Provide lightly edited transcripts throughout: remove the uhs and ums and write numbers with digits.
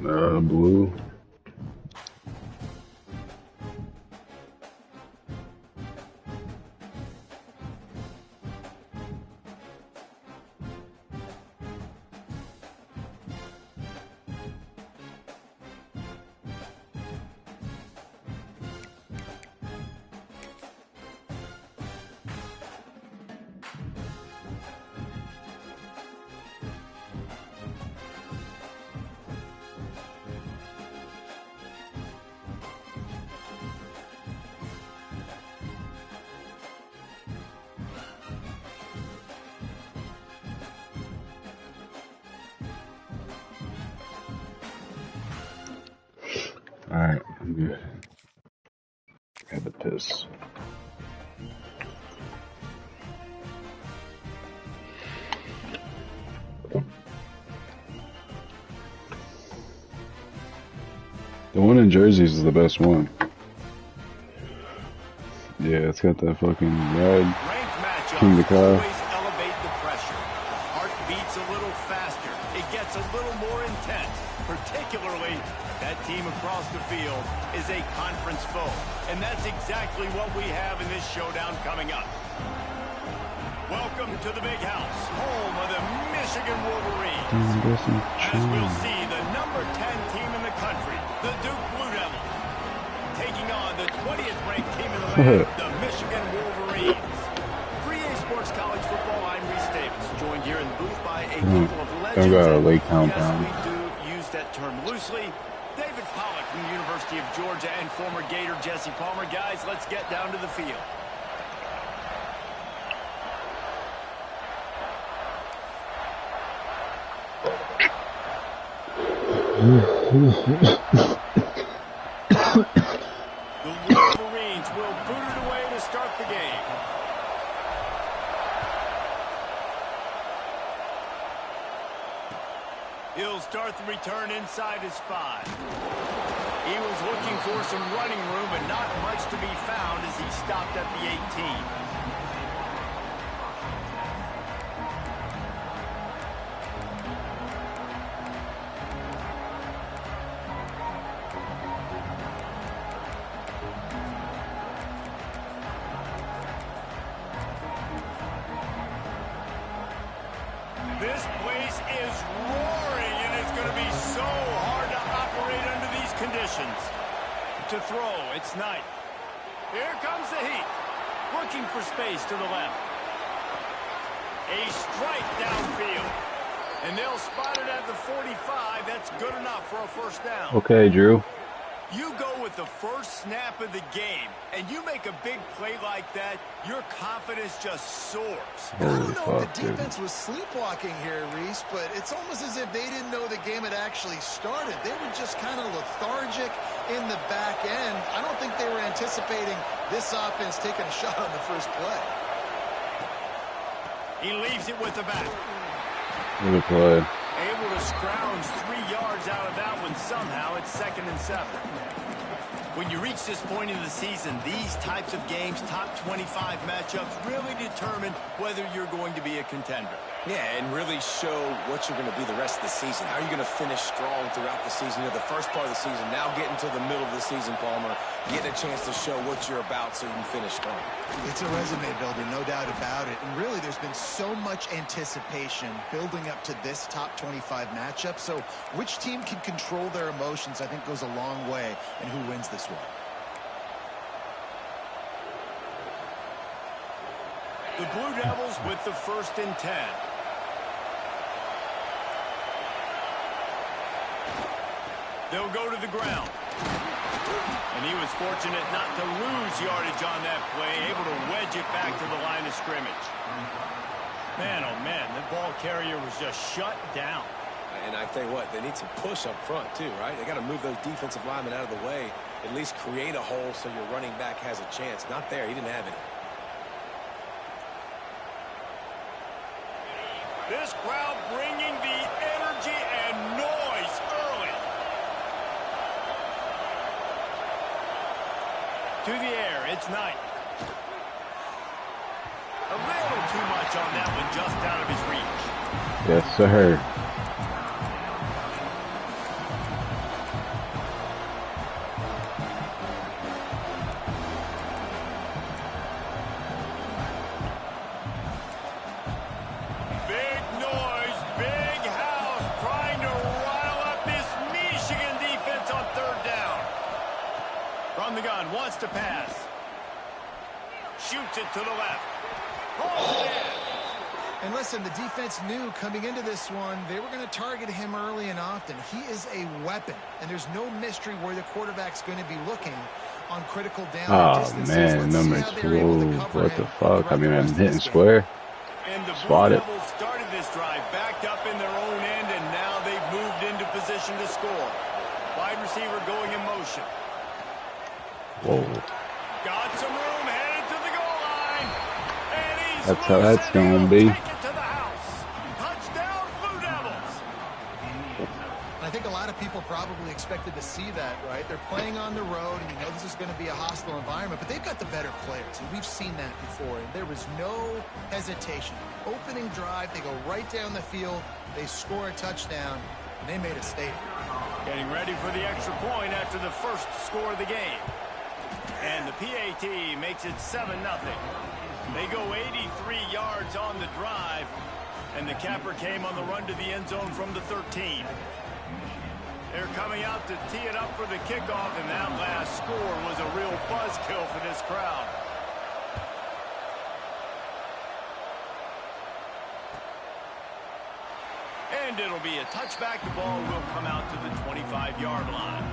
Blue. Alright, I'm good. I have a piss. The one in Jersey's is the best one. Yeah, it's got that fucking ride. King the Cow. Elevate the pressure. Heart beats a little faster. It gets a little more intense. Particularly, that team across the field is a conference foe. And that's exactly what we have in this showdown coming up. Welcome to the Big House, home of the Michigan Wolverines. As we'll see, the number 10 team in the country, the Duke Blue Devils, taking on the 20th ranked team in the land, the Michigan Wolverines. 3A Sports College Football, I'm Reese Davis, joined here in the booth by a couple of legends. Yes, we do use that term loosely. David Pollack from the University of Georgia and former Gator Jesse Palmer. Guys, let's get down to the field. The Wolverines will boot it away to start the game. He'll start the return inside his 5. He was looking for some running room, but not much to be found as he stopped at the 18. This place is roaring, and it's going to be so hard to operate under these conditions. To throw, it's Knight. Here comes the heat. Looking for space to the left. A strike downfield. And they'll spot it at the 45. That's good enough for a first down. Okay, Drew. You go with the first snap of the game, and you make a big play like that, your confidence just soars. I don't know if the defense was sleepwalking here, Reese, but it's almost as if they didn't know the game had actually started. They were just kind of lethargic in the back end. I don't think they were anticipating this offense taking a shot on the first play. He leaves it with the back. Good play. Able to scrounge 3 yards out of that one somehow. It's 2nd and 7. When you reach this point in the season, these types of games, top 25 matchups, really determine whether you're going to be a contender. Yeah, and really show what you're going to be the rest of the season. How are you going to finish strong throughout the season? You know, the first part of the season, now getting to the middle of the season, Palmer, getting a chance to show what you're about so you can finish strong. It's a resume builder, no doubt about it. And really, there's been so much anticipation building up to this top 25 matchup. So which team can control their emotions, I think, goes a long way in who wins this one. The Blue Devils with the 1st and 10. They'll go to the ground. And he was fortunate not to lose yardage on that play, able to wedge it back to the line of scrimmage. Man, oh man, the ball carrier was just shut down. And I tell you what, they need some push up front too, right? They got to move those defensive linemen out of the way, at least create a hole so your running back has a chance. Not there, he didn't have any. This crowd bringing the energy and noise early. To the air, it's Knight. A little too much on that one, just out of his reach. Yes, sir. the gun, wants to pass. Shoots it to the left. Rolls it in. And listen, the defense knew coming into this one, they were going to target him early and often. He is a weapon, and there's no mystery where the quarterback's going to be looking on critical down distances. Man, number 2. What the fuck? I mean, I'm hitting square. And the Spot Blue it. Devils started this drive backed up in their own end, and now they've moved into position to score. Wide receiver going in motion. Whoa. Got some room, headed to the goal line. And he's That's how that's loose, and gonna he'll be. take it to the house. Touchdown, Blue Devils. I think a lot of people probably expected to see that, right? They're playing on the road, and you know this is going to be a hostile environment, but they've got the better players, and we've seen that before, and there was no hesitation. Opening drive, they go right down the field, they score a touchdown, and they made a statement. Getting ready for the extra point after the first score of the game. And the PAT makes it 7-0. They go 83 yards on the drive, and the capper came on the run to the end zone from the 13. They're coming out to tee it up for the kickoff, and that last score was a real buzzkill for this crowd. And it'll be a touchback. The ball will come out to the 25-yard line.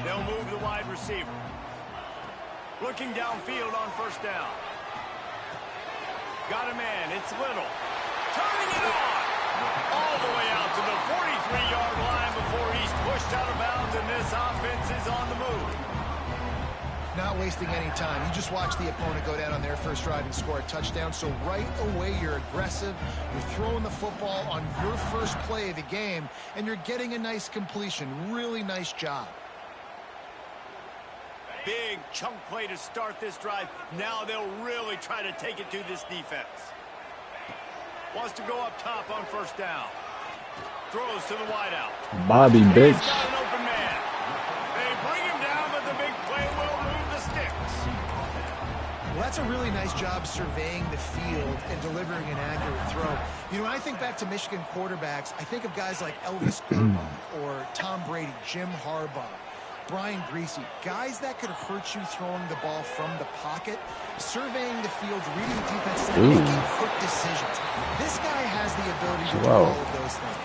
They'll move the wide receiver. Looking downfield on first down. Got a man. It's Little. Turning it on. All the way out to the 43-yard line before he's pushed out of bounds, and this offense is on the move. Not wasting any time. You just watch the opponent go down on their first drive and score a touchdown. So right away, you're aggressive. You're throwing the football on your first play of the game, and you're getting a nice completion. Really nice job. Big chunk play to start this drive. Now they'll really try to take it to this defense. Wants to go up top on first down. Throws to the wideout. Bobby, bitch. He's got an open man. They bring him down, but the big play will move the sticks. Well, that's a really nice job surveying the field and delivering an accurate throw. You know, when I think back to Michigan quarterbacks, I think of guys like Elvis Grbac or Tom Brady, Jim Harbaugh, Brian Greasy, guys that could hurt you throwing the ball from the pocket, surveying the field, reading the defense, and making quick decisions. This guy has the ability to do all of those things.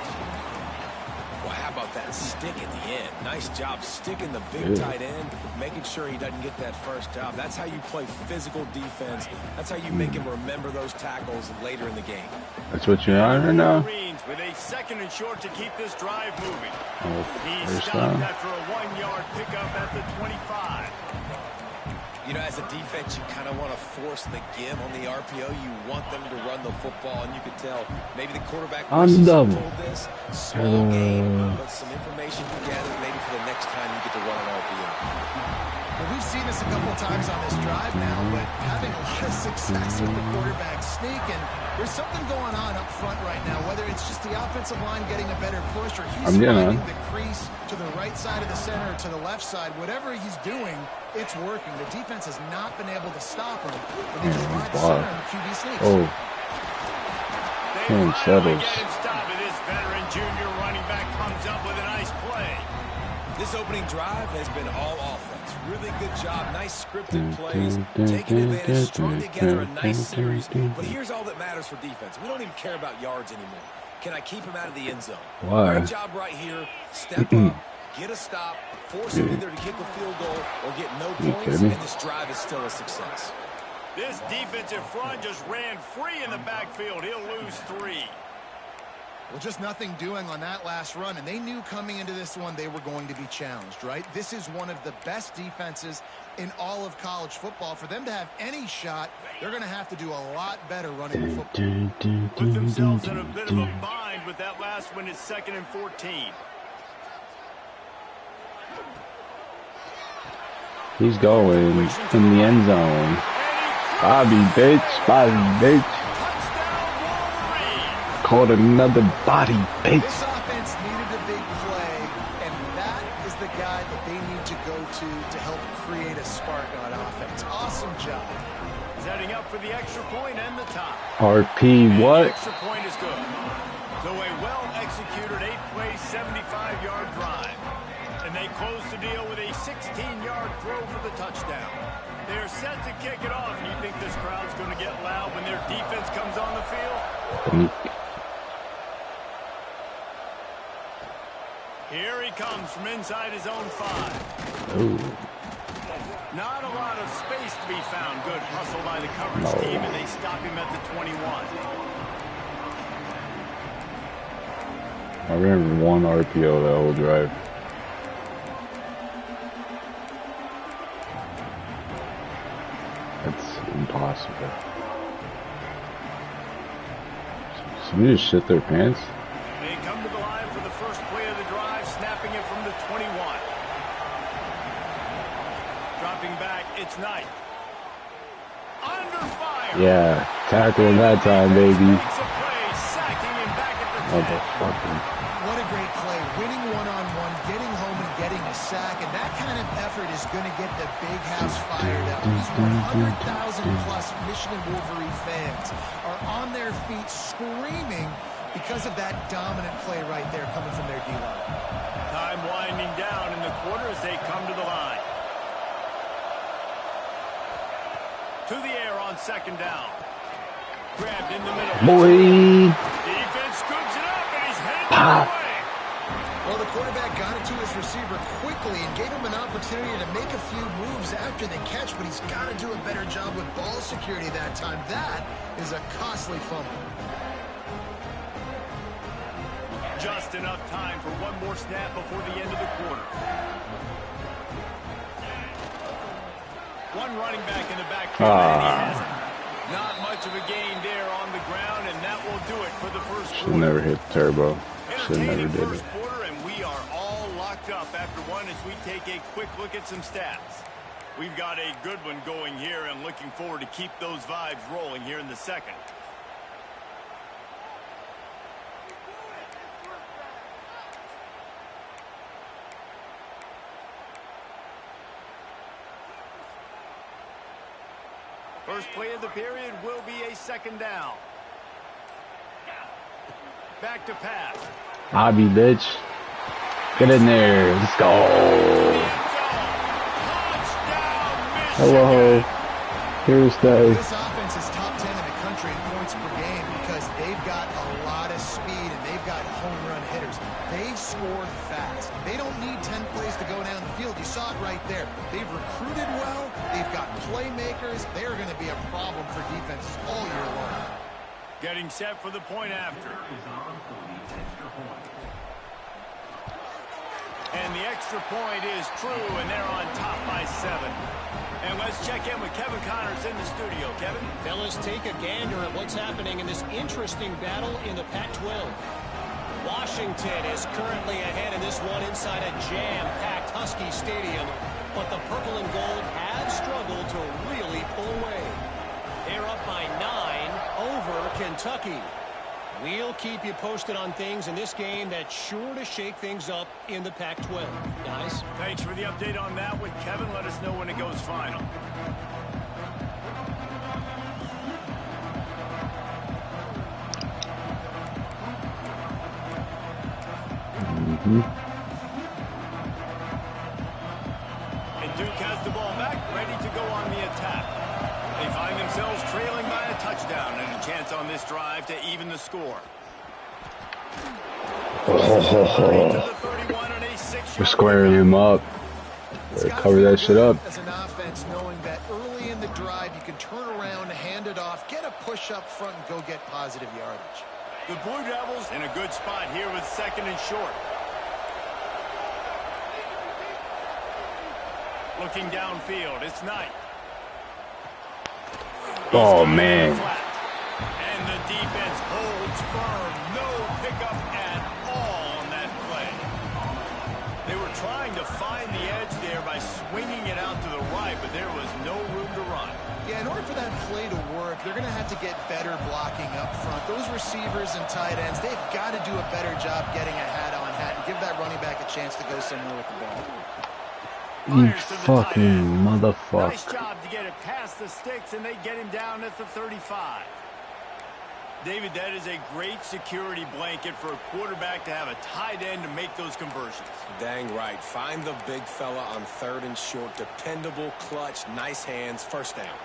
Well, how about that stick at the end? Nice job sticking the big tight end, making sure he doesn't get that first down. That's how you play physical defense. That's how you make him remember those tackles later in the game. That's what you're on right now? With a 2nd and short to keep this drive moving. First He's stopped after a 1-yard pickup at the 25. You know, as a defense, you kind of want to force the give on the RPO. You want them to run the football, and you can tell maybe the quarterback wishes he pulled this. Small game, but some information you gather maybe for the next time you get to run an RPO. Well, we've seen this a couple of times on this drive now, but having a lot of success with the quarterback sneak, and there's something going on up front right now, whether it's just the offensive line getting a better push or he's finding the crease to the right side of the center or to the left side. Whatever he's doing, it's working. The defense has not been able to stop him. And they just ride the center and the QB sneaks. Oh. They finally get him stopped, and this veteran junior running back comes up with a nice play. This opening drive has been all offense. Really good job. Nice scripted plays. Taking advantage, strung together a nice series. But here's all that matters for defense. We don't even care about yards anymore. Can I keep him out of the end zone? Why? Great job right here. Step up, get a stop, force him either to kick a field goal or get no points, and this drive is still a success. This defensive front just ran free in the backfield. He'll lose 3. Well, just nothing doing on that last run, and they knew coming into this one they were going to be challenged, right? This is one of the best defenses in all of college football. For them to have any shot, they're going to have to do a lot better running the football. Put themselves in a bit of a bind with that last one. It's 2nd and 14. He's going in the end zone. Bobby, bitch. Bobby, bitch. Caught another body, bitch. This offense needed a big play, and that is the guy that they need to go to help create a spark on offense. Awesome job. Setting up for the extra point and the top. RP, what? The extra point is good. So a well-executed 8-play, 75-yard drive. And they close the deal with a 16-yard throw for the touchdown. They're set to kick it off. And you think this crowd's going to get loud when their defense comes on the field? Here he comes from inside his own 5. Ooh. Not a lot of space to be found. Good hustle by the coverage team, and they stop him at the 21. I remember one RPO that whole drive. That's impossible. Somebody just shit their pants? They come to the line for the first play of the drive, snapping it from the 21. Dropping back, it's Knight. Under fire. Yeah, tackling that time, baby. Motherfucker. What a great play. Winning one-on-one, getting home and getting a sack, and that kind of effort is going to get the big house fired up. These 100,000-plus Michigan Wolverine fans are on their feet screaming because of that dominant play right there coming from their D-line. Time winding down in the quarter as they come to the line. To the air on second down. Grabbed in the middle. Boy. Defense scoops it up and he's headed away. Well, the quarterback got it to his receiver quickly and gave him an opportunity to make a few moves after the catch, but he's got to do a better job with ball security that time. That is a costly fumble. Just enough time for one more snap before the end of the quarter. One running back in the backfield, and he has it. Not much of a gain there on the ground, and that will do it for the first quarter. Should never hit turbo. Should never did first it. quarter, and we are all locked up after one as we take a quick look at some stats. We've got a good one going here, and looking forward to keep those vibes rolling here in the second. First play of the period will be a second down. Back to pass. Bobby, bitch. Get in there. Let's go. Hello. Here's the. This offense is top 10 in the country in points per game because they've got a lot of speed and they've got home run hitters. They score fast. They don't need 10 plays to go down the field. You saw it right there. They've recruited well. They've got playmakers. They are going to be a problem for defenses all year long. Getting set for the point after. And the extra point is true, and they're on top by 7. And let's check in with Kevin Connors in the studio. Kevin? Fellas, take a gander at what's happening in this interesting battle in the Pac-12. Washington is currently ahead in this one inside a jam-packed Husky Stadium, but the purple and gold have struggled to really pull away. They're up by 9 over Kentucky. We'll keep you posted on things in this game that's sure to shake things up in the Pac-12. Guys? Thanks for the update on that one, Kevin. Let us know when it goes final. And Duke has the ball back, ready to go on the attack. They find themselves trailing by a touchdown and a chance on this drive to even the score. We're squaring him up. Cover that shit up. As an offense, knowing that early in the drive, you can turn around, hand it off, get a push up front, and go get positive yardage. The Blue Devils in a good spot here with second and short. Looking downfield, it's Knight. Oh, man. And the defense holds firm. No pickup at all on that play. They were trying to find the edge there by swinging it out to the right. there was no room to run. Yeah, in order for that play to work, they're going to have to get better blocking up front. Those receivers and tight ends, they've got to do a better job getting a hat-on-hat and give that running back a chance to go somewhere with the ball. You fucking motherfucker. Nice job to get it past the sticks, and they get him down at the 35. David, that is a great security blanket for a quarterback to have a tight end to make those conversions. Dang right. Find the big fella on 3rd and short. Dependable, clutch, nice hands, first down.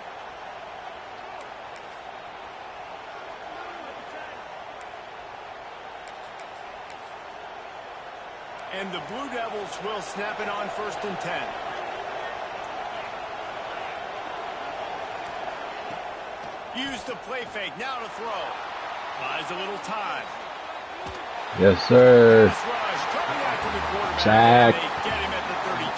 And the Blue Devils will snap it on 1st and 10. Use the play fake. Now to throw. Buys a little time. Yes, sir. Sack. Get him at the 32.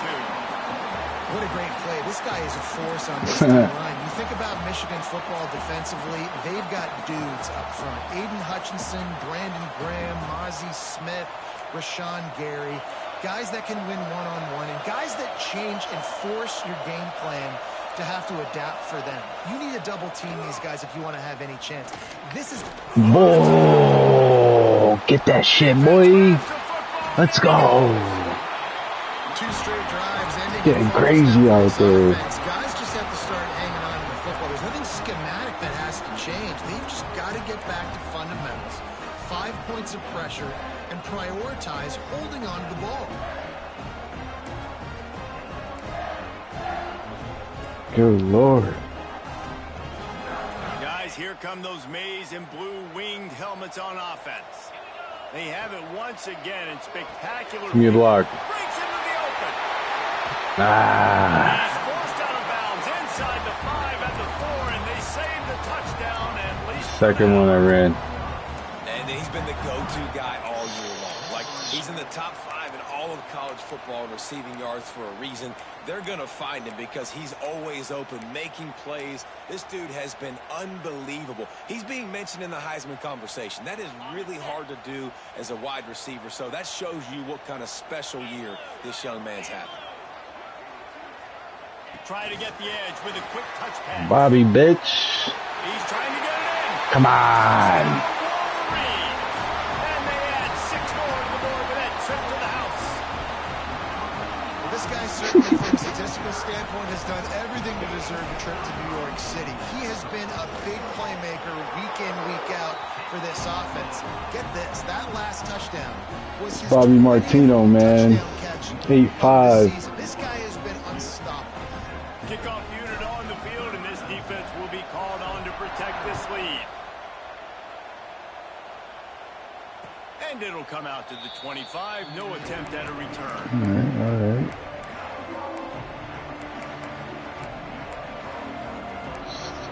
What a great play. This guy is a force on this line. You think about Michigan football defensively, they've got dudes up front. Aiden Hutchinson, Brandon Graham, Mozzie Smith, Rashawn Gary. Guys that can win one-on-one and guys that change and force your game plan to have to adapt for them. You need to double team these guys if you want to have any chance. This is... Whoa! Get that shit, boy. Let's go. 2 straight drives ending getting crazy out there. Guys just have to start hanging on to the football. There's nothing schematic that has to change. They've just got to get back to fundamentals. 5 points of pressure and prioritize holding on to the ball. Good Lord. Guys, here come those maize and blue winged helmets on offense. They have it once again in spectacular. Give me a block. Breaks into the open. Ah. He's forced out of bounds inside the 5 and the 4, and they save the touchdown at least. Second one I ran. And he's been the go-to guy all year long. Like, he's in the top 5 in all of college football in receiving yards for a reason. They're going to find him because he's always open, making plays. This dude has been unbelievable. He's being mentioned in the Heisman conversation. That is really hard to do as a wide receiver, so that shows you what kind of special year this young man's having. Try to get the edge with a quick touch pass. Bobby, bitch. He's trying to get it in. Come on. And they add 6 more to the board with that trip to the house. This guy certainly, from a statistical standpoint, has done everything to deserve a trip to New York City. He has been a big playmaker week in, week out for this offense. Get this, that last touchdown was his Bobby Martino, man. 8-5. This guy has been unstoppable. Kickoff unit on the field, and this defense will be called on to protect this lead. And it'll come out to the 25. No attempt at a return. All right.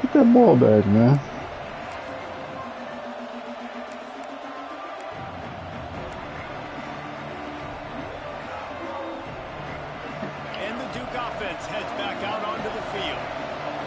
Get that ball back, man. And the Duke offense heads back out onto the field.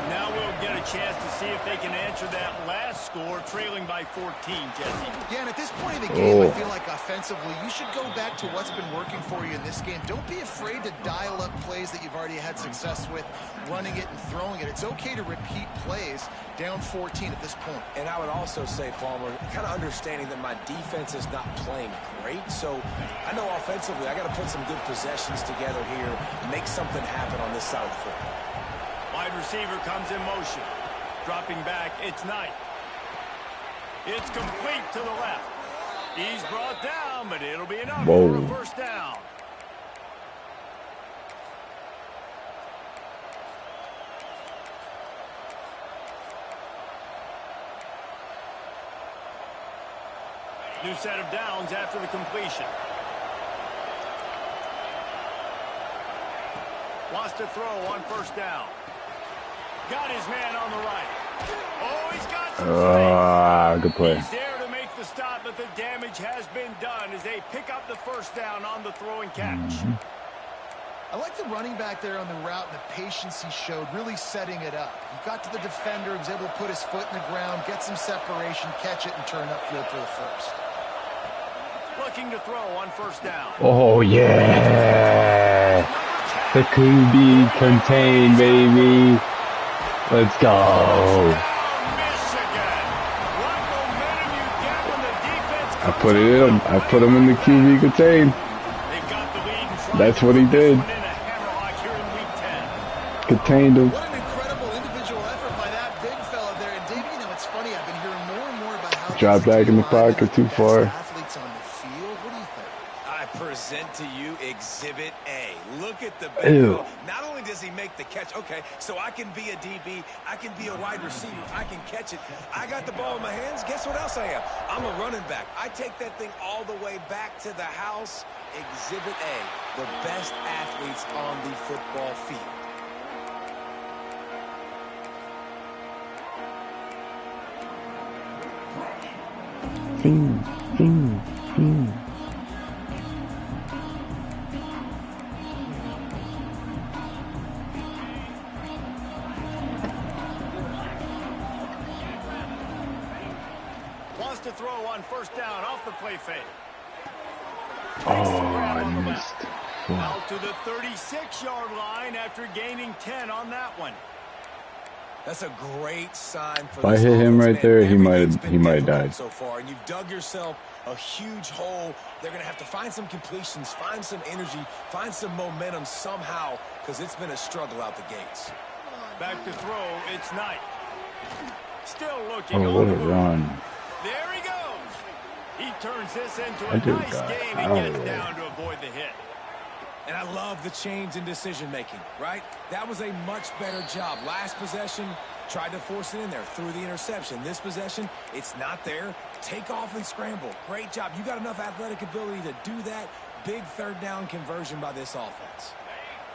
Now we'll get a chance to see if they can answer that last score, trailing by 14, Jesse. Yeah, and at this point in the game, I feel like offensively, you should go back to what's been working for you in this game. Don't be afraid to dial up plays that you've already had success with, running it and throwing it. It's okay to repeat plays down 14 at this point. And I would also say, Palmer, kind of understanding that my defense is not playing great, so I know offensively I got to put some good possessions together here, make something happen on this side of the football. Wide receiver comes in motion. Dropping back, it's Knight. It's complete to the left. He's brought down, but it'll be enough for a first down. New set of downs after the completion. Wants to throw on first down. Got his man on the right. Oh, he's got some good play. He's there to make the stop, but the damage has been done as they pick up the first down on the throw and catch. I like the running back there on the route and the patience he showed, really setting it up. He got to the defender, was able to put his foot in the ground, get some separation, catch it, and turn upfield for the first. Looking to throw on first down. Oh, yeah. The QB contained, baby. Let's go. I put it in him. I put him in the QB contained. That's what he did. Contained him. What an incredible individual effort by that big fella there. And Dave, you know, it's funny. I've been hearing more and more about how drop back in the pocket too far. Athletes on the field. What do you think? I present to you Exhibit A. Look at the Ew. big. Not only does he make the catch, okay, so I can be a DB, I can be a wide receiver, I can catch it. I got the ball in my hands. Guess what else I am? I'm a running back. I take that thing all the way back to the house. Exhibit A, the best athletes on the football field. Wants to throw on first down off the play fake. Oh, I missed. Out to the 36-yard line after gaining 10 on that one. That's a great sign for If I hit him right there, he might have died. So far, and you've dug yourself a huge hole. They're going to have to find some completions, find some energy, find some momentum somehow, because it's been a struggle out the gates. Back to throw, it's Knight. Still looking. Oh, what a run. There he goes. He turns this into a I just nice got game out and of gets the way. down to avoid the hit. And I love the change in decision-making, right? That was a much better job. Last possession, tried to force it in there, threw the interception. This possession, it's not there. Take off and scramble. Great job. You got enough athletic ability to do that. Big third down conversion by this offense.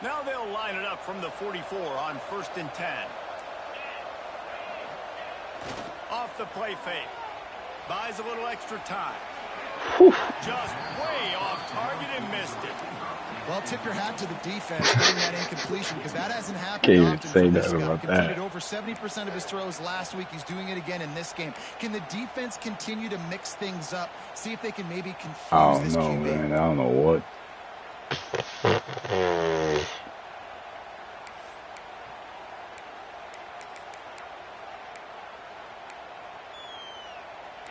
Now they'll line it up from the 44 on 1st and 10. Off the play fake. Buys a little extra time. Just way off target and missed it. Well, tip your hat to the defense getting that incompletion, because that hasn't happened Can't even often say for this that guy. about Completed that. over 70% of his throws last week. He's doing it again in this game. Can the defense continue to mix things up? See if they can maybe confuse I don't this know, QB. man. I don't know what.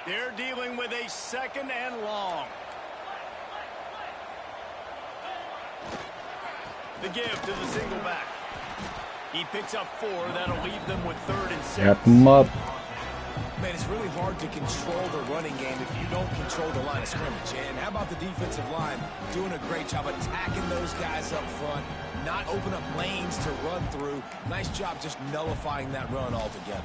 They're dealing with a 2nd and long. The give to the single back. He picks up 4. That'll leave them with 3rd and 6. Wrap him up. Man, it's really hard to control the running game if you don't control the line of scrimmage. And how about the defensive line doing a great job attacking those guys up front, not open up lanes to run through. Nice job just nullifying that run altogether.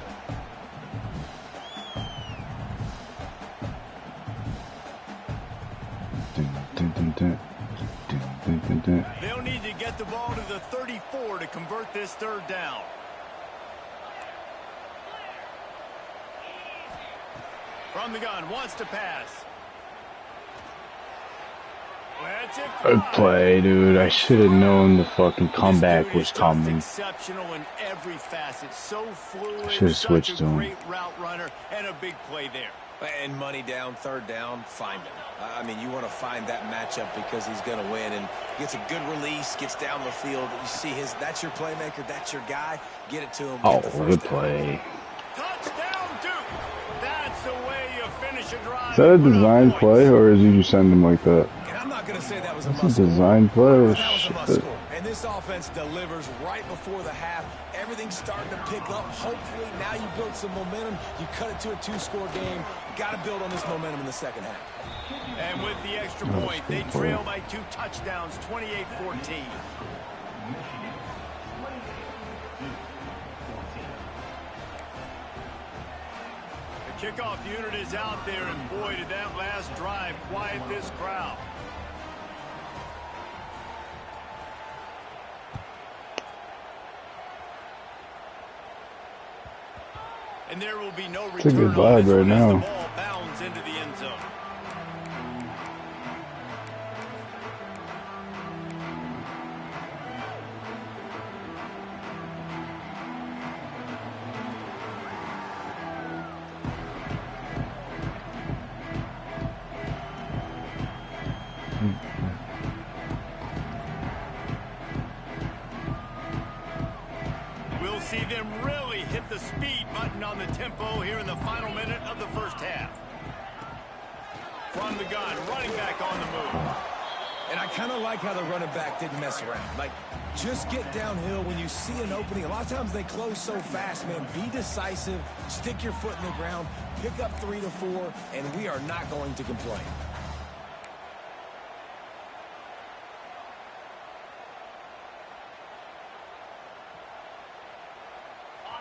They'll need to get the ball to the 34 to convert this 3rd down. From the gun, wants to pass. Let's it Good fly. play, dude. I should have known the fucking comeback This dude was is just coming. exceptional in every facet. So fluid, Should've such switched a to him. great route runner, and a big play there. And money down, 3rd down, find him. I mean, you want to find that matchup because he's going to win, and gets a good release, gets down the field. You see that's your playmaker, that's your guy. Get it to him. Oh, Get the first good down. play. Touchdown, Duke. That's the way you finish a drive. Is that a and put up design points. play, or is he just send him like that? And I'm not going to say that was a That's must a score. design play. Or That was a shit. must score. And this offense delivers right before the half. Everything's starting to pick up. Hopefully, now you build some momentum. You cut it to a 2-score game. Got to build on this momentum in the second half. And with the extra Oh, point, they good play. trail by 2 touchdowns, 28-14. The kickoff unit is out there, and boy, did that last drive quiet this crowd. And there will be no It's a good return on vibe this right one as the now. ball bounds into the end zone. see them really hit the speed button on the tempo here in the final minute of the first half. From the gun, running back on the move. And I kind of like how the running back didn't mess around. Like, just get downhill when you see an opening. A lot of times they close so fast, man. Be decisive, stick your foot in the ground, pick up 3 to 4, and we are not going to complain.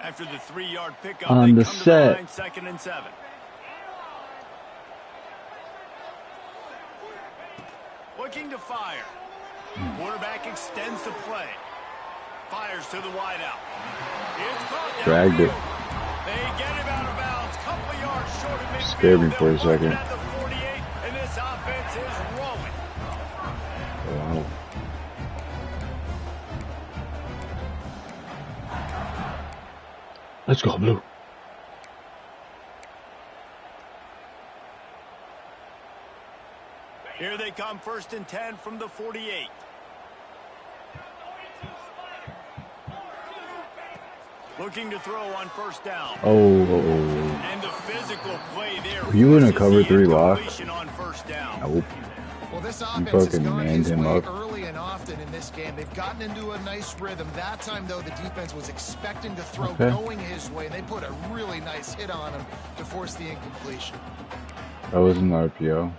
After the 3-yard pickup, on they the come to set. the line, 2nd and 7. Looking to fire. Quarterback extends the play. Fires to the wideout. It's caught down. Dragged it. They get him out of bounds. Couple of yards short of midfield. Scared me for a second. At the 48, and this offense is rolling. Wow. Let's go, Blue. Here they come, 1st and 10 from the 48. Looking to throw on 1st down. Oh. And the physical play there. Were you in a cover 3 lock? On 1st down. Nope. Well, this You offense has fucking gone manned his him way up. early and often in this game. They've gotten into a nice rhythm. That time, though, the defense was expecting to throw going his way, and they put a really nice hit on him to force the incompletion. That was an RPO.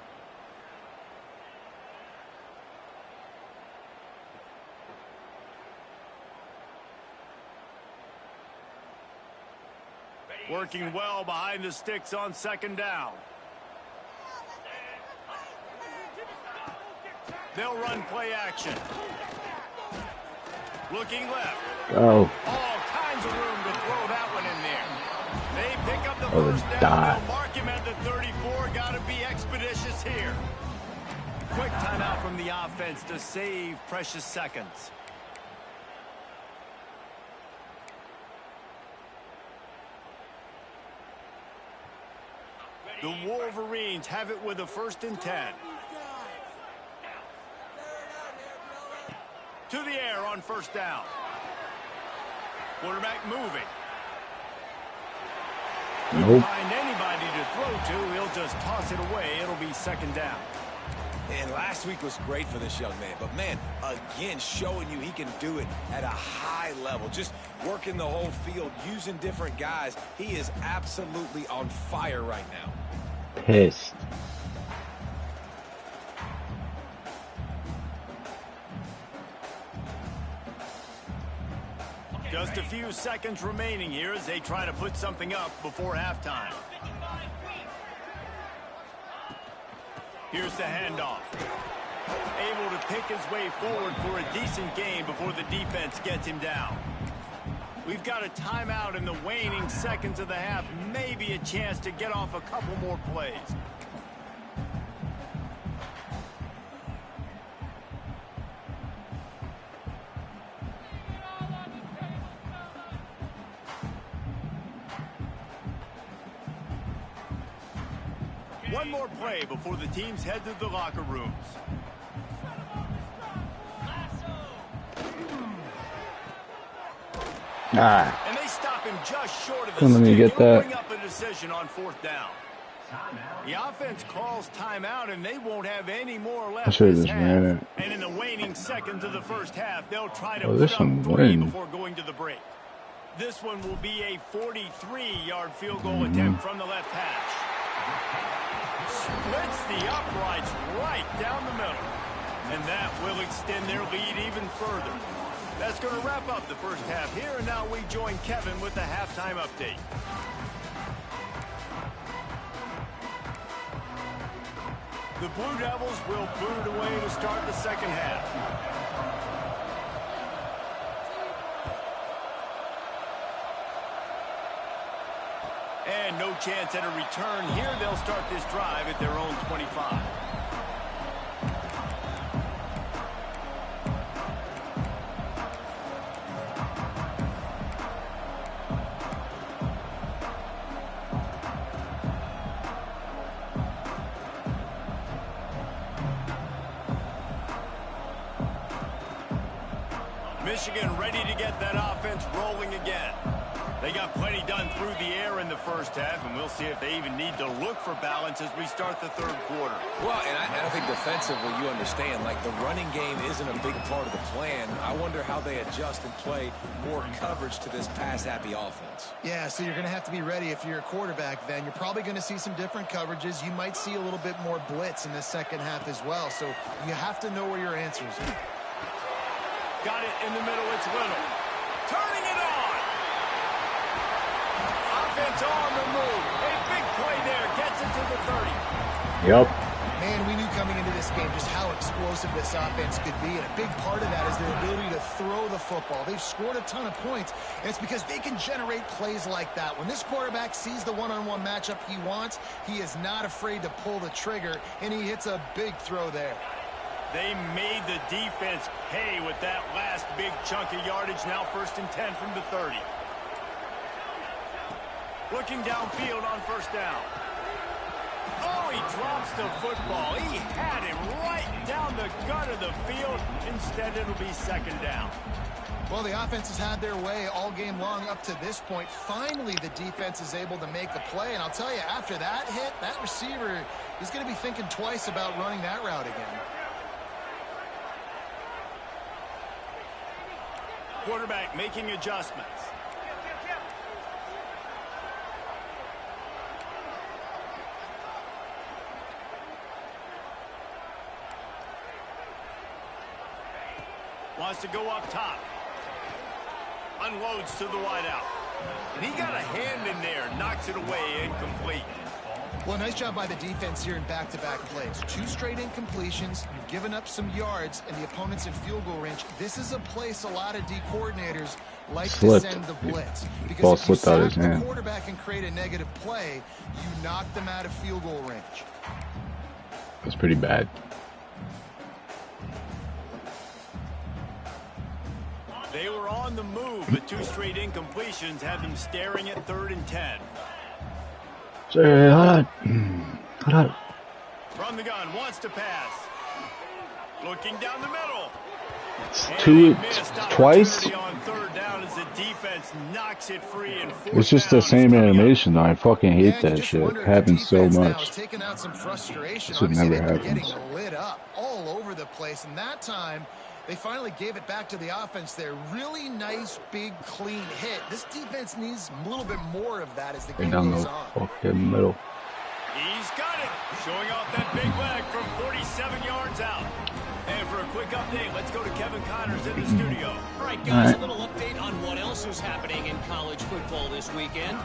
Working well behind the sticks on 2nd down. They'll run play action. Looking left. Oh. All kinds of room to throw that one in there. They pick up the Oh, 1st down. dot. They'll mark him at the 34. Got to be expeditious here. Quick timeout from the offense to save precious seconds. The Wolverines have it with a 1st and 10. To the air on 1st down. Quarterback moving. Nope. Find anybody to throw to. He'll just toss it away. It'll be 2nd down. And last week was great for this young man. But, man, again, showing you he can do it at a high level. Just working the whole field, using different guys. He is absolutely on fire right now. Pissed. Just a few seconds remaining here as they try to put something up before halftime. Here's the handoff. Able to pick his way forward for a decent game before the defense gets him down. We've got a timeout in the waning seconds of the half. Maybe a chance to get off a couple more plays. One more play before the teams head to the locker rooms. Ah. And they stop him just short of the Come let me stick. get that. Bring up a decision on 4th down. The offense calls timeout, and they won't have any more left I should've this just half. ran it. And in the waning seconds of the 1st half, they'll try to Oh, put this up one 3 win. before going to the break. This one will be a 43-yard field goal attempt from the left hash. Splits the uprights right down the middle. And that will extend their lead even further. That's going to wrap up the 1st half here, and now we join Kevin with the halftime update. The Blue Devils will boot it away to start the 2nd half. And no chance at a return here. They'll start this drive at their own 25. Michigan ready to get that offense rolling again. They got plenty done through the air in the first half, and we'll see if they even need to look for balance as we start the third quarter. Well, and I think defensively, you understand, like the running game isn't a big part of the plan. I wonder how they adjust and play more coverage to this pass-happy offense. Yeah, so you're going to have to be ready if you're a quarterback then. You're probably going to see some different coverages. You might see a little bit more blitz in the second half as well, so you have to know where your answers are. Got it in the middle, it's Little. Turning it on! Offense on the move. A big play there. Gets it to the 30. Yep. Man, we knew coming into this game just how explosive this offense could be, and a big part of that is their ability to throw the football. They've scored a ton of points, and it's because they can generate plays like that. When this quarterback sees the one-on-one matchup he wants, he is not afraid to pull the trigger, and he hits a big throw there. They made the defense pay with that last big chunk of yardage. Now 1st and 10 from the 30. Looking downfield on first down. Oh, he drops the football. He had him right down the gut of the field. Instead, it'll be 2nd down. Well, the offense has had their way all game long up to this point. Finally, the defense is able to make a play. And I'll tell you, after that hit, that receiver is going to be thinking twice about running that route again. Quarterback making adjustments. Wants to go up top. Unloads to the wideout. And he got a hand in there. Knocks it away. Incomplete. Well, nice job by the defense here in back-to-back plays. 2 straight incompletions. You've given up some yards, and the opponent's in field goal range. This is a place a lot of D coordinators like to send the blitz. Because if you sack the quarterback and create a negative play, you knock them out of field goal range. That's pretty bad. They were on the move, but 2 straight incompletions had them staring at 3rd and 10. Hold on. From the gun, wants to pass. Looking down the middle. Twice? On 3rd down as the defense knocks it free and it's just the same animation though. I fucking hate that shit. It happens so much. Taking out some frustration. This never happens. Getting lit up all over the place, and that time they finally gave it back to the offense there. Really nice, big, clean hit. This defense needs a little bit more of that as the game goes on. Fucking middle. He's got it. Showing off that big leg from 47 yards out. And for a quick update, let's go to Kevin Connors in the studio. All right, guys, a little update on what else is happening in college football this weekend.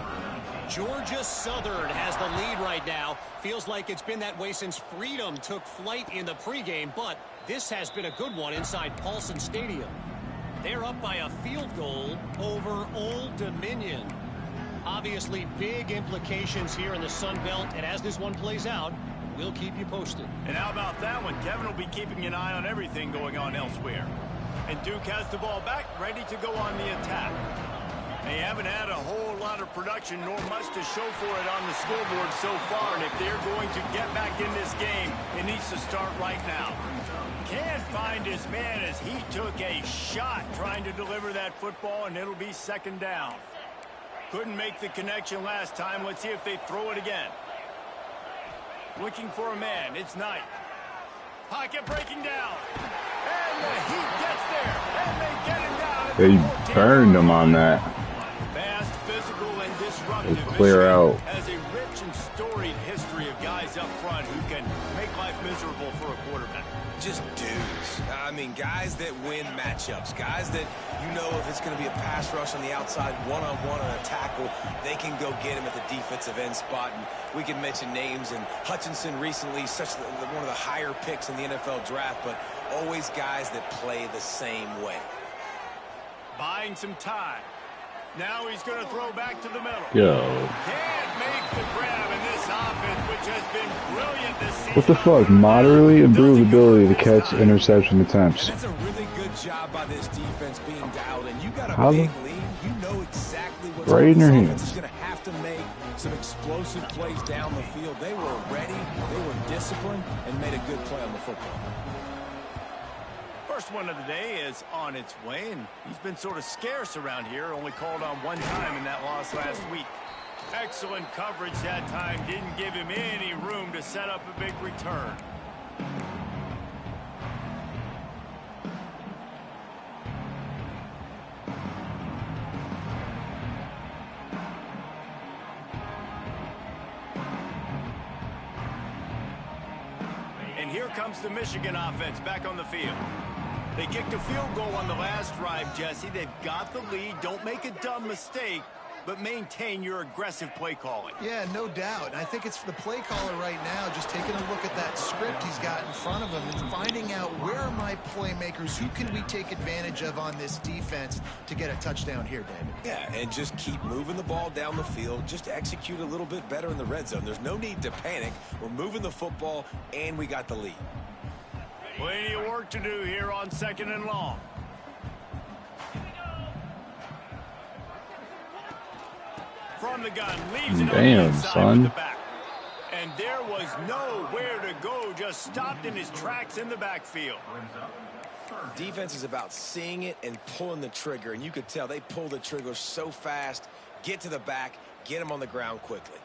Georgia Southern has the lead right now. Feels like it's been that way since Freedom took flight in the pregame, but this has been a good one inside Paulson Stadium. They're up by a field goal over Old Dominion. Obviously, big implications here in the Sun Belt, and as this one plays out, we'll keep you posted. And how about that one? Kevin will be keeping an eye on everything going on elsewhere. And Duke has the ball back, ready to go on the attack. They haven't had a whole lot of production nor much to show for it on the scoreboard so far, and if they're going to get back in this game, it needs to start right now. Can't find his man as he took a shot trying to deliver that football, and it'll be 2nd down. Couldn't make the connection last time. Let's see if they throw it again. Looking for a man. It's Knight. Pocket breaking down. And the Heat gets there. And they get him down. They burned him on that. Fast, physical, and disruptive. They clear out. Has a rich and storied history of guys up front who can make life miserable for a quarterback. Just dudes. I mean, guys that win matchups. Guys that, you know, if it's going to be a pass rush on the outside, one-on-one on a tackle, they can go get him at the defensive end spot. And we can mention names. And Hutchinson recently, one of the higher picks in the NFL draft, but always guys that play the same way. Buying some time. Now he's going to throw back to the middle. Yo. Can't make the grab in this offense, which has been brilliant this season. What the fuck? Moderately improved ability to catch interception attempts. And that's a really good job by this defense being dialed in. You got a big lead. You know exactly what's right in your hands. hands. Is going to have to make some explosive plays down the field. They were ready. They were disciplined and made a good play on the football. first one of the day is on its way, and he's been sort of scarce around here, only called on one time in that loss last week. Excellent coverage that time, didn't give him any room to set up a big return. And here comes the Michigan offense back on the field. They kicked a field goal on the last drive, Jesse. They've got the lead. Don't make a dumb mistake, but maintain your aggressive play calling. Yeah, no doubt. And I think it's the play caller right now just taking a look at that script he's got in front of him and finding out where are my playmakers, who can we take advantage of on this defense to get a touchdown here, David. Yeah, and just keep moving the ball down the field. Just execute a little bit better in the red zone. There's no need to panic. We're moving the football, and we got the lead. Plenty of work to do here on 2nd and long. From the gun, leaves it on the inside with the back. And there was nowhere to go, just stopped in his tracks in the backfield. Defense is about seeing it and pulling the trigger, and you could tell they pull the trigger so fast, get to the back, get him on the ground quickly.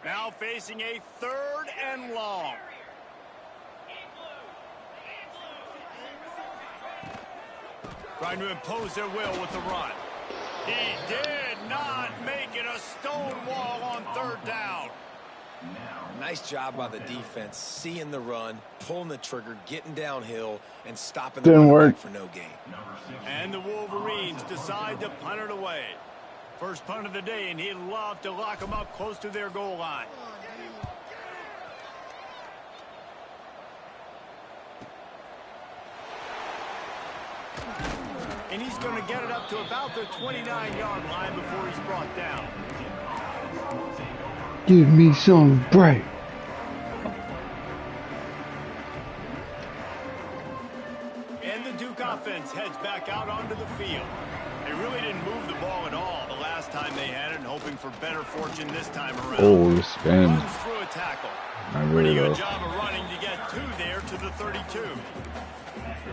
Now facing a 3rd and long. Trying to impose their will with the run. He did not make it a stone wall on 3rd down. Nice job by the defense, seeing the run, pulling the trigger, getting downhill, and stopping the run for no gain. And the Wolverines decide to punt it away. First punt of the day, and he'd love to lock them up close to their goal line. And he's going to get it up to about the 29-yard line before he's brought down. Give me some break. And the Duke offense heads back out onto the field. They really didn't move the ball at all the last time they had it, and hoping for better fortune this time around. Oh, the spin. Runs through a tackle. Pretty good job of running to get there to the 32.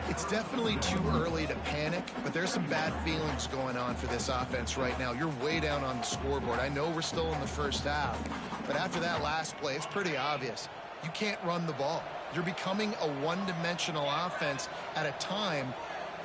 It's definitely too early to panic, but there's some bad feelings going on for this offense right now. You're way down on the scoreboard. I know we're still in the first half, but after that last play, it's pretty obvious. You can't run the ball. You're becoming a one-dimensional offense at a time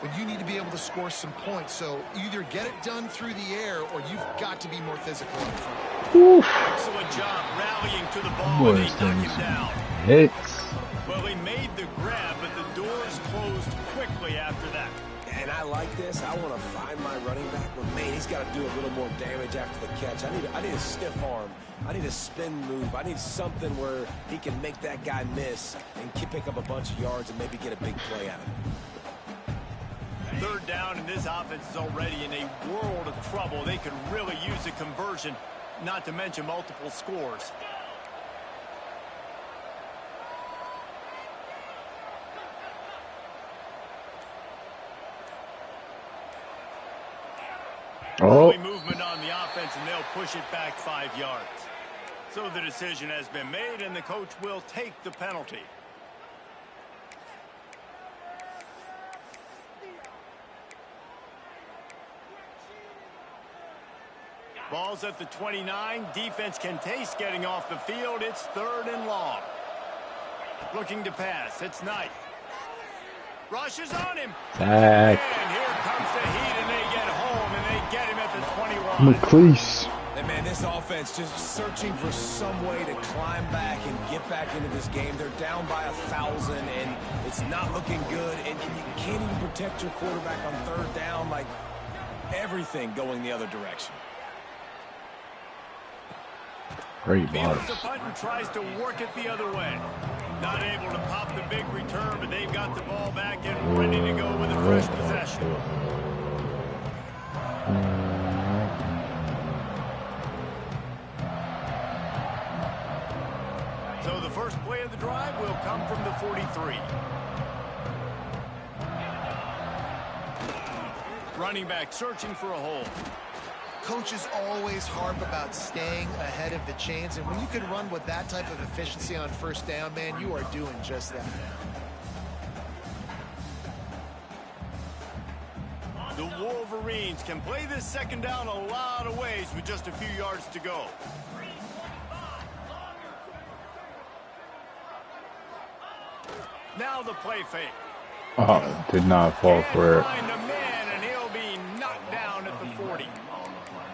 when you need to be able to score some points. So either get it done through the air or you've got to be more physical in front. Oof. Excellent job rallying to the ball when they knock him down. Hits. Well, he made the grab, but the doors closed quickly after that. And I like this. I want to find my running back, but man, he's got to do a little more damage after the catch. I need a stiff arm. I need a spin move. I need something where he can make that guy miss and pick up a bunch of yards and maybe get a big play out of it. 3rd down, and this offense is already in a world of trouble. They could really use a conversion, not to mention multiple scores. Early movement on the offense, and they'll push it back 5 yards. So the decision has been made, and the coach will take the penalty. Ball's at the 29. Defense can taste getting off the field. It's 3rd and long. Looking to pass. It's Knight. Rushes on him. Back. And here comes the heat, and they get home, and they get him at the 21. McLeese. And man, this offense just searching for some way to climb back and get back into this game. They're down by 1,000, and it's not looking good. And you can't even protect your quarterback on 3rd down. Like, everything going the other direction. Great Fields boss. the punt and tries to work it the other way. Not able to pop the big return, but they've got the ball back and ready to go with a fresh possession. So the first play of the drive will come from the 43. Running back searching for a hole. Coaches always harp about staying ahead of the chains, and when you can run with that type of efficiency on first down, man, you are doing just that. The Wolverines can play this second down a lot of ways with just a few yards to go. Now the play fake. Oh, did not fall for it. Find a man, and he'll be knocked down at the 40.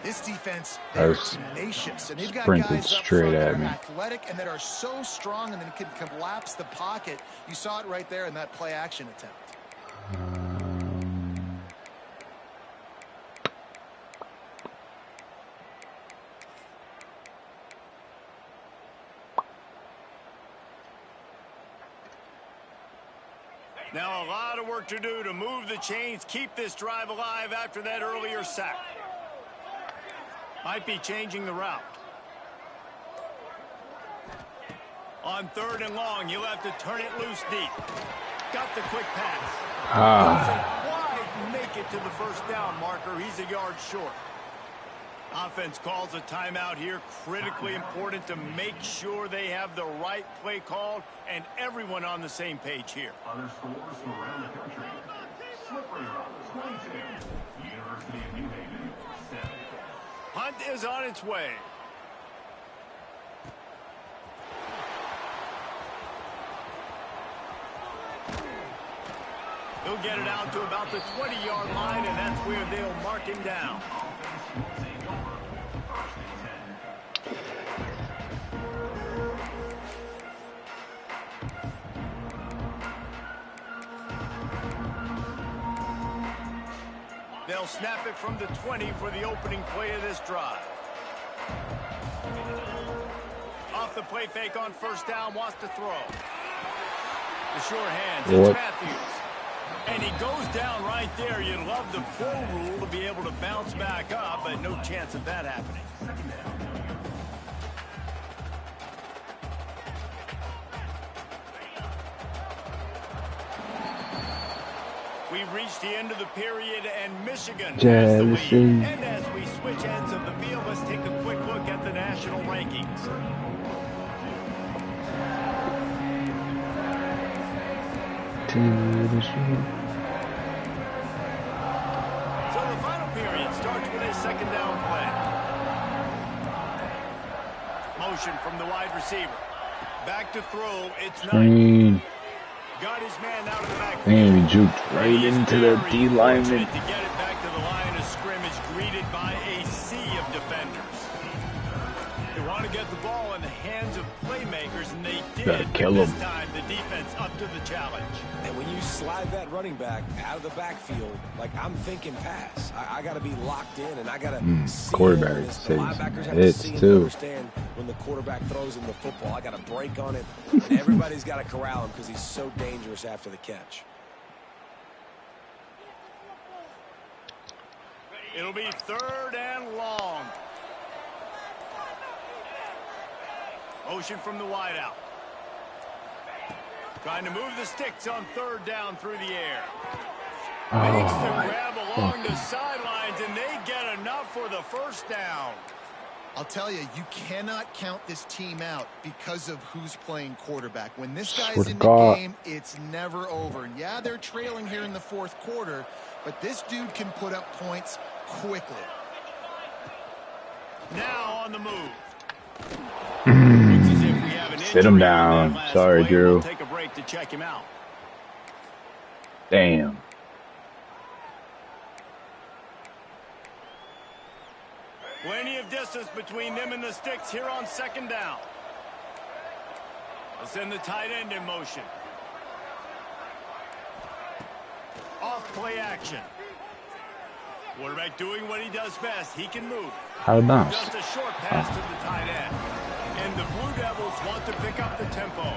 This defense, they're tenacious, and they've got guys up straight front that at are me. athletic and that are so strong and then can collapse the pocket. You saw it right there in that play action attempt. Now a lot of work to do to move the chains, keep this drive alive after that earlier sack. Might be changing the route. On 3rd and long, you'll have to turn it loose deep. Got the quick pass. Doesn't quite make it to the first down marker. He's a yard short. Offense calls a timeout here. Critically important to make sure they have the right play called and everyone on the same page here. Other scores from around the country. Slippery Rock, 22. University of New Haven, 7. Hunt is on its way. He'll get it out to about the 20-yard line, and that's where they'll mark him down. They'll snap it from the 20 for the opening play of this drive. Off the play fake on first down, wants to throw. The short hands, it's Matthews. And he goes down right there. You'd love the pro rule to be able to bounce back up, but no chance of that happening. We've reached the end of the period, and Michigan has the lead. And as we switch ends of the field, let's take a quick look at the national rankings. So the final period starts with a second down play. Motion from the wide receiver. Back to throw. It's Knight. Got his man out of the backfield. And he juked right into the D lineman. To get it back to the line of scrimmage, greeted by a sea of defenders. They want to get the ball in the hands of playmakers, and they did. Kill this him. time, the defense up to the challenge. And when you slide that running back out of the backfield, like I'm thinking pass. I got to be locked in, and I got to see quarterback the saves linebackers have hits to see and too. understand when the quarterback throws him the football. I got to break on it, and everybody's got to corral him because he's so dangerous after the catch. It'll be 3rd and long. Motion from the wideout. Trying to move the sticks on 3rd down through the air. Makes the grab along the sidelines, and they get enough for the first down. I'll tell you, you cannot count this team out because of who's playing quarterback. When this guy's in the game, it's never over. And yeah, they're trailing here in the 4th quarter, but this dude can put up points quickly. Now on the move. Sit him down. Sorry, Drew. We'll take a break to check him out. Damn. Plenty of distance between them and the sticks here on 2nd down. They'll send the tight end in motion. Off play action. Quarterback doing what he does best. He can move. Out of bounds. Just a short pass to the tight end. And the Blue Devils want to pick up the tempo.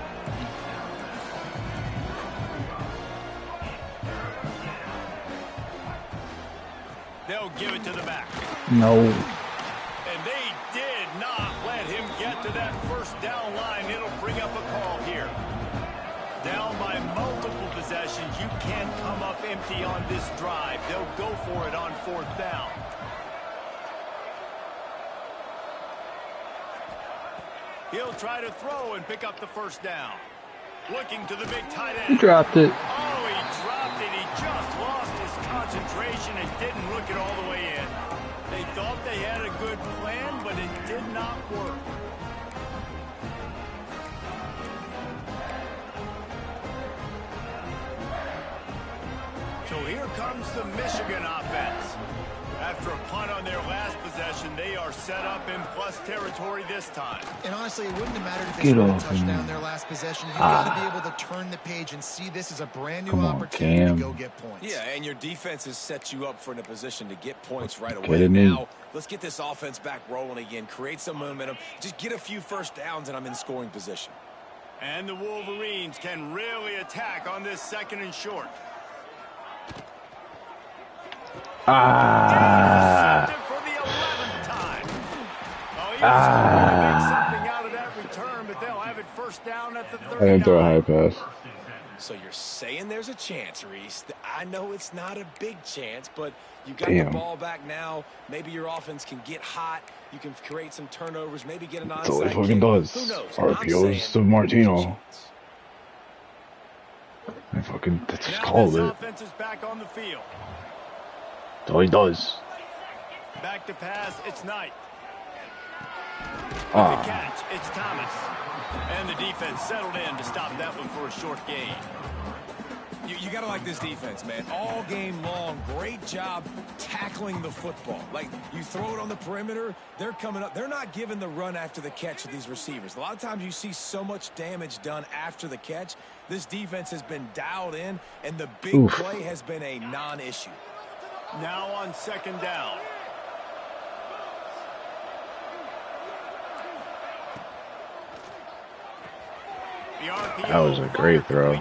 They'll give it to the back. No. And they did not let him get to that first down line. It'll bring up a call here. Down by multiple possessions. you can't come up empty on this drive. They'll go for it on 4th down. He'll try to throw and pick up the 1st down. Looking to the big tight end. He dropped it. Oh, he dropped it. He just lost his concentration and didn't look it all the way in. They thought they had a good plan, but it did not work. So here comes the Michigan offense. After a punt on their last possession, they are set up in plus territory this time. And honestly, it wouldn't have mattered if they scored a touchdown their last possession. You've got to be able to turn the page and see this as a brand new opportunity to go get points. Yeah, and your defense has set you up for in a position to get points right away. Now, let's get this offense back rolling again, create some momentum, just get a few 1st downs, and I'm in scoring position. And the Wolverines can really attack on this 2nd and short. For the 11th time. Oh, he was trying to make something out of that return, but they'll have it 1st down at the 39. I didn't throw a high pass. So you're saying there's a chance, Reese. I know it's not a big chance, but you got the ball back now. Maybe your offense can get hot. You can create some turnovers, maybe get an onside kick. That's all he fucking does. RPOs to Martino. I fucking just called it. Offense is back on the field. That's all he does. Back to pass, it's Knight. The catch, it's Thomas. And the defense settled in to stop that one for a short gain. You got to like this defense, man. All game long, great job tackling the football. Like, you throw it on the perimeter, they're coming up. They're not giving the run after the catch to these receivers. A lot of times you see so much damage done after the catch. This defense has been dialed in, and the big play has been a non-issue. Now on 2nd down. That was a great throw.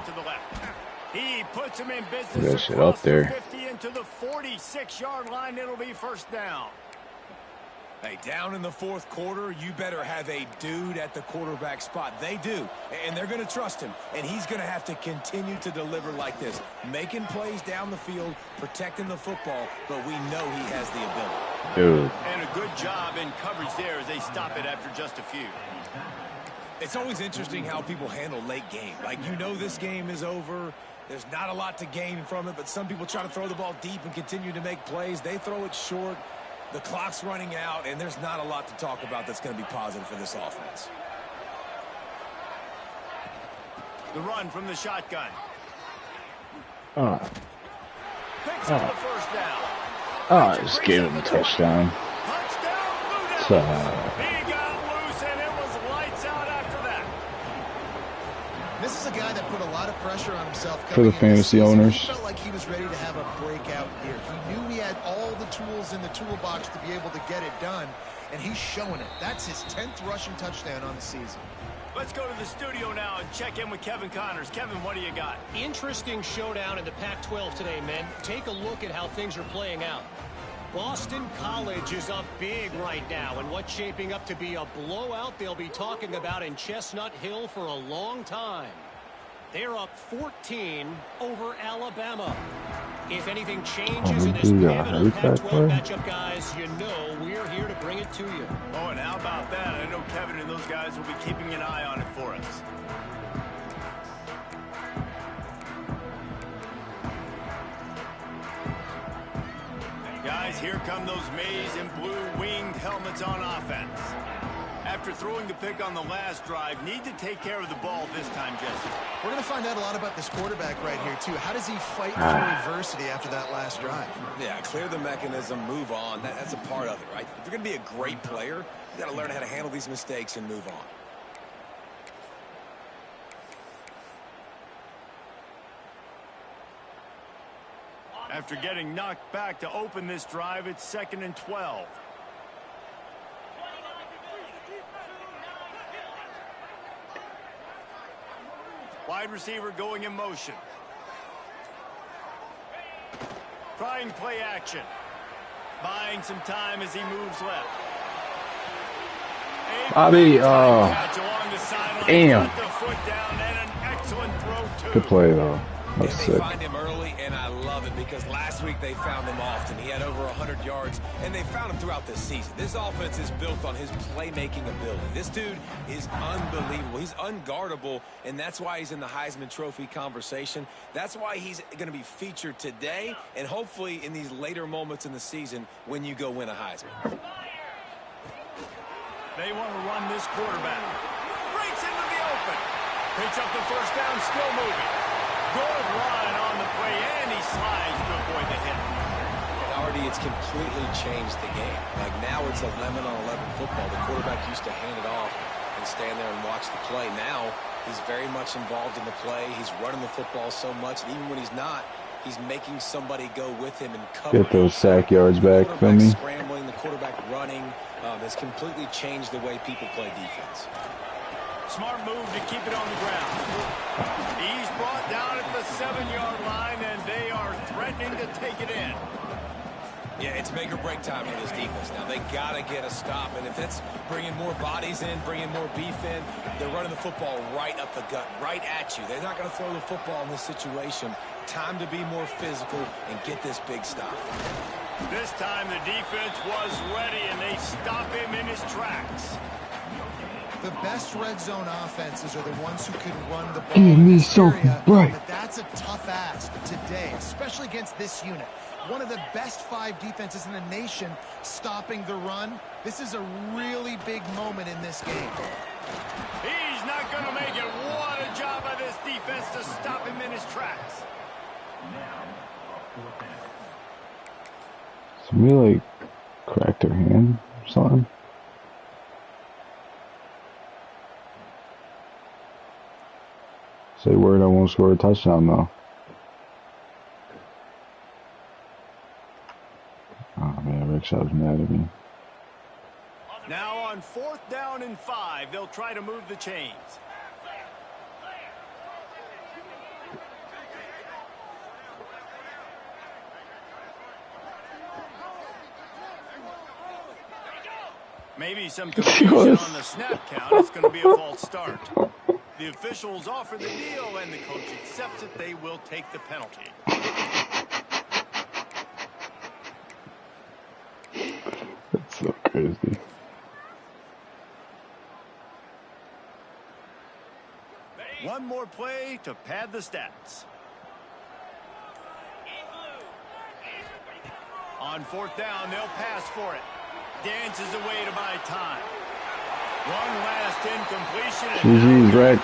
He puts him in business. Put that shit up there. 50 into the 46-yard line. It'll be 1st down. Hey, down in the 4th quarter, you better have a dude at the quarterback spot. They do, and they're going to trust him, and he's going to have to continue to deliver like this, making plays down the field, protecting the football, but we know he has the ability. Dude. And a good job in coverage there as they stop it after just a few. It's always interesting how people handle late game. Like, you know this game is over. There's not a lot to gain from it, but some people try to throw the ball deep and continue to make plays. They throw it short. The clock's running out, and there's not a lot to talk about that's going to be positive for this offense. The run from the shotgun. Picks up the 1st down. Just gave him a touchdown. Touchdown, he got loose, and it was lights out after that. This is a guy that put a lot of pressure on himself for the fantasy owners. He felt like he was ready to have a breakout year. He knew he had all the tools in the toolbox to be able to get it done, and he's showing it. That's his 10th rushing touchdown on the season. Let's go to the studio now and check in with Kevin Connors. Kevin, what do you got? Interesting showdown in the Pac-12 today, men. Take a look at how things are playing out. Boston College is up big right now, and what's shaping up to be a blowout they'll be talking about in Chestnut Hill for a long time. They're up 14 over Alabama. If anything changes in this pivotal Pac-12 matchup, guys, you know we're here to bring it to you. Oh, and how about that? I know Kevin and those guys will be keeping an eye on it for us. Guys, here come those maize and blue winged helmets on offense. After throwing the pick on the last drive, need to take care of the ball this time, Jesse. We're going to find out a lot about this quarterback right here, too. How does he fight through adversity after that last drive? Yeah, clear the mechanism, move on. That's a part of it, right? If you're going to be a great player, you got to learn how to handle these mistakes and move on. After getting knocked back to open this drive, it's 2nd and 12. Wide receiver going in motion. Trying play action. Buying some time as he moves left. Bobby, damn. Good Good play, though. And That's they sick. find him early, and I love it because last week they found him often. He had over 100 yards, and they found him throughout the season. This offense is built on his playmaking ability. This dude is unbelievable. He's unguardable, and that's why he's in the Heisman Trophy conversation. That's why he's going to be featured today and hopefully in these later moments in the season when you go win a Heisman. They want to run this quarterback. Breaks into the open. Picks up the first down, still moving. Good run on the play, and he slides to avoid the hit. And already it's completely changed the game. Like now it's 11-on-11 football. The quarterback used to hand it off and stand there and watch the play. Now he's very much involved in the play. He's running the football so much, and even when he's not, he's making somebody go with him and cover. Get those sack yards back from me. Scrambling, the quarterback running has completely changed the way people play defense. Smart move to keep it on the ground. He's brought down at the 7-yard line, and they are threatening to take it in. Yeah, it's make or break time for this defense. Now, they got to get a stop, and if it's bringing more bodies in, bringing more beef in, they're running the football right up the gut, right at you. They're not going to throw the football in this situation. Time to be more physical and get this big stop. This time the defense was ready, and they stop him in his tracks. The best red zone offenses are the ones who can run the ball. Give in me this something area, bright. But that's a tough ask today, especially against this unit. One of the best 5 defenses in the nation stopping the run. This is a really big moment in this game. He's not going to make it. What a job by this defense to stop him in his tracks. Somebody like cracked her hand or something. Say word, I won't score a touchdown though. Oh man, Rickshaw's mad at me. Now on 4th down and 5, they'll try to move the chains. Maybe some confusion on the snap count. It's going to be a false start. The officials offer the deal, and the coach accepts it. They will take the penalty. That's so crazy. One more play to pad the stats. On 4th down, they'll pass for it. Dances away to buy time. One last incompletion. GG's, Greg.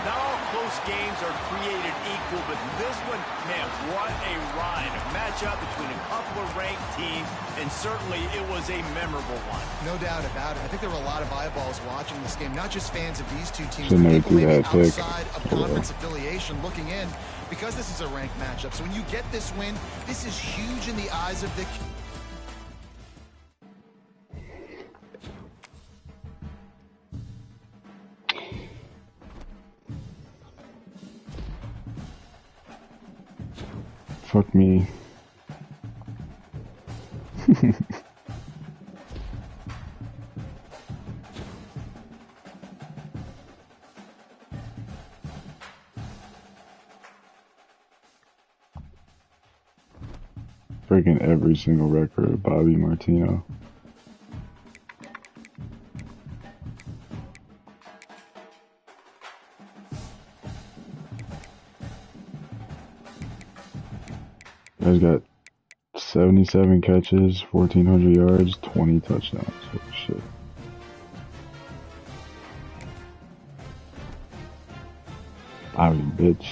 Not all close games are created equal, but this one, man, what a ride. A matchup between a couple of ranked teams, and certainly it was a memorable one. No doubt about it. I think there were a lot of eyeballs watching this game, not just fans of these two teams, Shouldn't but have people threw maybe that pick. outside of conference affiliation looking in, because this is a ranked matchup. So when you get this win, this is huge in the eyes of the... Fuck me. Breaking every single record of Bobby Martino. Guy's got 77 catches, 1,400 yards, 20 touchdowns. Holy shit. Bobby, bitch.